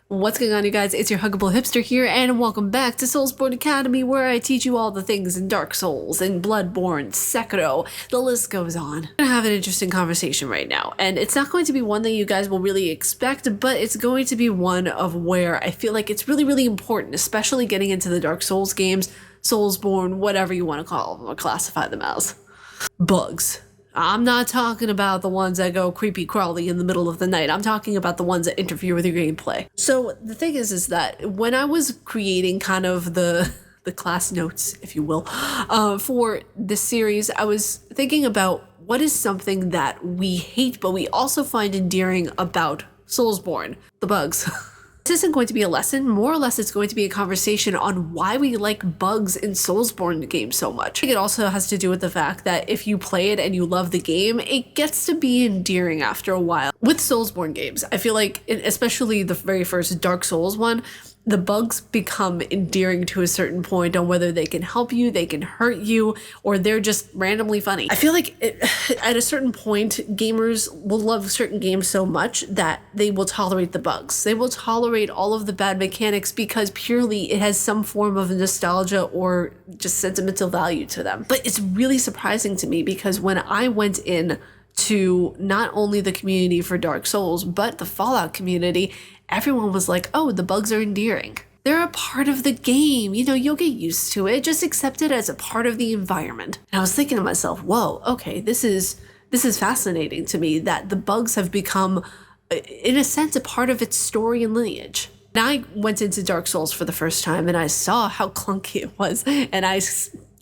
What's going on, you guys? It's your Huggable Hipster here, and welcome back to Soulsborne Academy, where I teach you all the things in Dark Souls, and Bloodborne, Sekiro, the list goes on. I'm gonna have an interesting conversation right now, and it's not going to be one that you guys will really expect, but it's going to be one of where I feel like it's really important, especially getting into the Dark Souls games, Soulsborne, whatever you want to call them or classify them as. Bugs. I'm not talking about the ones that go creepy crawly in the middle of the night. I'm talking about the ones that interfere with your gameplay. So the thing is that when I was creating kind of the class notes, if you will, for this series, I was thinking about what is something that we hate, but we also find endearing about Soulsborne, the bugs. This isn't going to be a lesson, more or less it's going to be a conversation on why we like bugs in Soulsborne games so much. I think it also has to do with the fact that if you play it and you love the game, it gets to be endearing after a while. With Soulsborne games, I feel like, especially the very first Dark Souls one, the bugs become endearing to a certain point on whether they can help you, they can hurt you, or they're just randomly funny. I feel like at a certain point, gamers will love certain games so much that they will tolerate the bugs. They will tolerate all of the bad mechanics because purely it has some form of nostalgia or just sentimental value to them. But it's really surprising to me because when I went in to not only the community for Dark Souls, but the Fallout community, everyone was like, oh, the bugs are endearing. They're a part of the game. You know, you'll get used to it. Just accept it as a part of the environment. And I was thinking to myself, whoa, okay, this is fascinating to me that the bugs have become, in a sense, a part of its story and lineage. And I went into Dark Souls for the first time and I saw how clunky it was. And I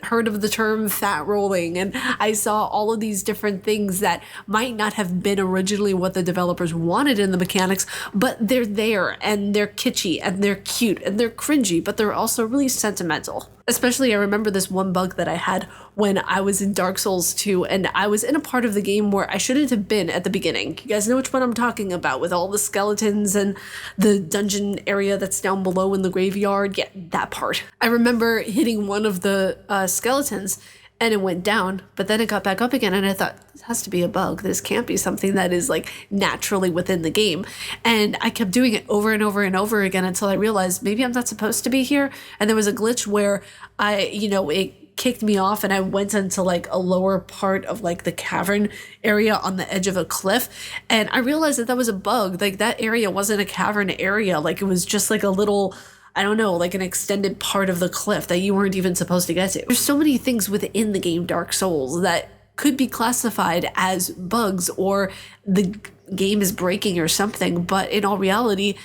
heard of the term fat rolling, and I saw all of these different things that might not have been originally what the developers wanted in the mechanics, but they're there and they're kitschy and they're cute and they're cringy, but they're also really sentimental. Especially I remember this one bug that I had when I was in Dark Souls 2 and I was in a part of the game where I shouldn't have been at the beginning. You guys know which one I'm talking about, with all the skeletons and the dungeon area that's down below in the graveyard. Yeah, that part. I remember hitting one of the skeletons and it went down, but then it got back up again and I thought, this has to be a bug. This can't be something that is like naturally within the game. And I kept doing it over and over and over again until I realized maybe I'm not supposed to be here. And there was a glitch where it kicked me off and I went into like a lower part of like the cavern area on the edge of a cliff. And I realized that was a bug. Like that area wasn't a cavern area. Like it was just like a little, I don't know, like an extended part of the cliff that you weren't even supposed to get to. There's so many things within the game Dark Souls that could be classified as bugs or the game is breaking or something, but in all reality,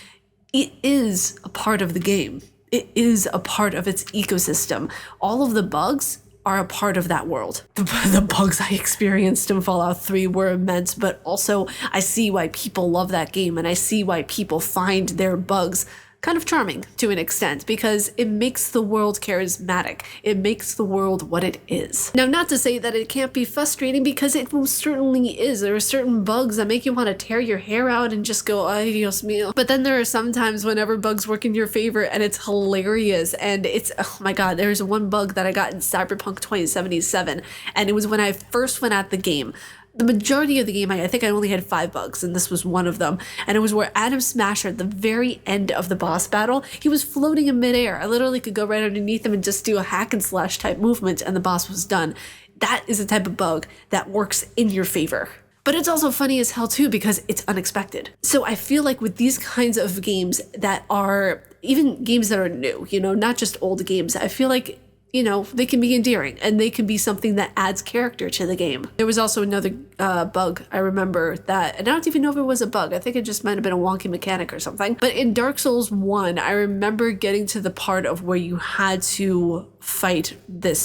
it is a part of the game. It is a part of its ecosystem. All of the bugs are a part of that world. The bugs I experienced in Fallout 3 were immense, but also I see why people love that game and I see why people find their bugs kind of charming to an extent because it makes the world charismatic. It makes the world what it is. Now, not to say that it can't be frustrating because it most certainly is. There are certain bugs that make you want to tear your hair out and just go, ay, Dios mío. But then there are some times whenever bugs work in your favor and it's hilarious and it's, oh my God, there's one bug that I got in Cyberpunk 2077 and it was when I first went at the game. The majority of the game, I think I only had 5 bugs, and this was one of them. And it was where Adam Smasher, at the very end of the boss battle, he was floating in midair. I literally could go right underneath him and just do a hack and slash type movement, and the boss was done. That is the type of bug that works in your favor. But it's also funny as hell too because it's unexpected. So I feel like with these kinds of games that are, even games that are new, not just old games, I feel like they can be endearing and they can be something that adds character to the game. There was also another bug I remember that, and I don't even know if it was a bug. I think it just might have been a wonky mechanic or something. But in Dark Souls 1, I remember getting to the part of where you had to fight the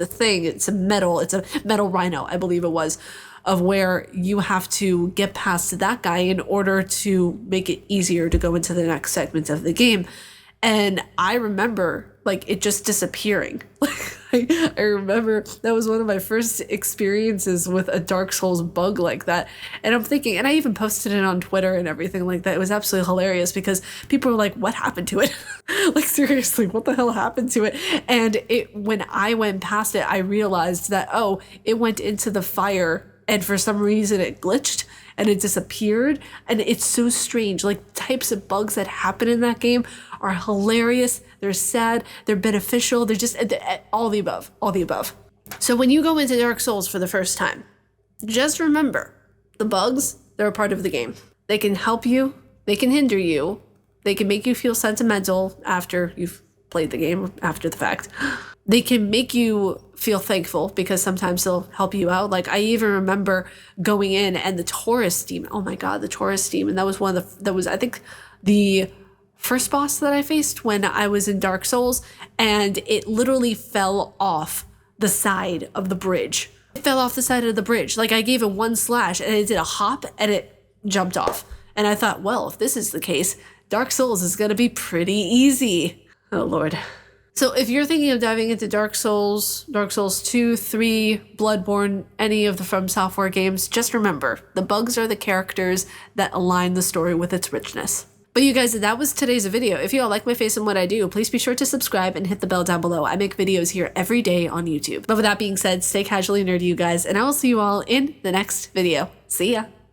thing. It's a metal rhino, I believe it was, of where you have to get past that guy in order to make it easier to go into the next segment of the game. And I remember like it just disappearing. I remember that was one of my first experiences with a Dark Souls bug like that. And I'm thinking, and I even posted it on Twitter and everything like that. It was absolutely hilarious because people were like, what happened to it? Like, seriously, what the hell happened to it? And when I went past it, I realized that, oh, it went into the fire and for some reason it glitched and it disappeared. And it's so strange. Like, types of bugs that happen in that game are hilarious. They're sad. They're beneficial. They're just all the above. All the above. So when you go into Dark Souls for the first time, just remember the bugs, they're a part of the game. They can help you. They can hinder you. They can make you feel sentimental after you've played the game, after the fact. They can make you feel thankful because sometimes they'll help you out. Like, I even remember going in and the Taurus Demon. Oh my God, the Taurus Demon. That was one of the, that was, I think, the first boss that I faced when I was in Dark Souls, and it literally fell off the side of the bridge. It fell off the side of the bridge. Like, I gave it one slash and it did a hop and it jumped off. And I thought, well, if this is the case, Dark Souls is going to be pretty easy. Oh, Lord. So if you're thinking of diving into Dark Souls 2, 3, Bloodborne, any of the From Software games, just remember, the bugs are the characters that align the story with its richness. But you guys, that was today's video. If you all like my face and what I do, please be sure to subscribe and hit the bell down below. I make videos here every day on YouTube. But with that being said, stay casually nerdy, you guys, and I will see you all in the next video. See ya.